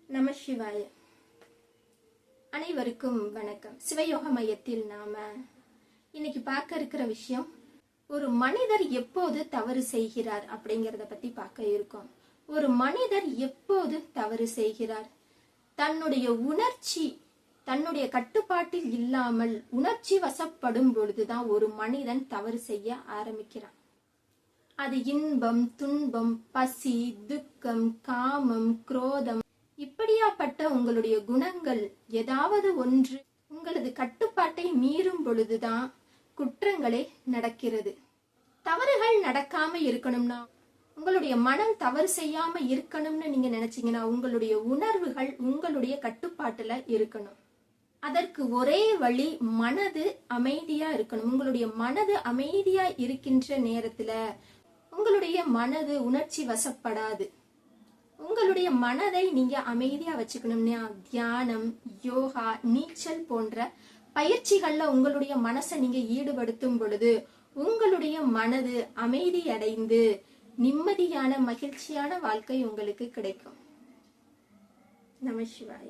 நம சிவாய. அனைவருக்கும் வணக்கம். சிவயோக மையத்தில் நாம இன்னைக்கு பார்க்க இருக்கிற விஷயம், ஒரு மனிதர் எப்போது தவறு செய்கிறார் அப்படிங்கறத பத்தி பார்க்க இருக்கோம். ஒரு மனிதர் எப்போது தவறு செய்கிறார்? தன்னுடைய உணர்ச்சி தன்னுடைய கட்டுப்பாட்டில் இல்லாமல் உணர்ச்சி வசப்படும் பொழுதுதான் ஒரு மனிதன் தவறு செய்ய ஆரம்பிக்கிறான். அது இன்பம், துன்பம், பசி, துக்கம், காமம், குரோதம், இப்படியாப்பட்ட உங்களுடைய குணங்கள் ஏதாவது ஒன்று உங்களது கட்டுப்பாட்டை மீறும் பொழுதுதான் குற்றங்களே நடக்கிறது. தவறுகள் நடக்காம இருக்கணும்னா, உங்களுடைய மனம் தவறு செய்யாம இருக்கணும்னு நீங்க நினைச்சீங்கன்னா, உங்களுடைய உணர்வுகள் உங்களுடைய கட்டுப்பாட்டுல இருக்கணும். அதற்கு ஒரே வழி மனது அமைதியா இருக்கணும். உங்களுடைய மனது அமைதியா இருக்கின்ற நேரத்துல உங்களுடைய மனது உணர்ச்சி வசப்படாது. உங்களுடைய மனதை நீங்க அமைதியா வச்சுக்கணும்னா, தியானம், யோகா, நீச்சல் போன்ற பயிற்சிகள்ல உங்களுடைய மனசை நீங்க ஈடுபடுத்தும் பொழுது உங்களுடைய மனது அமைதி அடைந்து நிம்மதியான மகிழ்ச்சியான வாழ்க்கை உங்களுக்கு கிடைக்கும். நம சிவாய.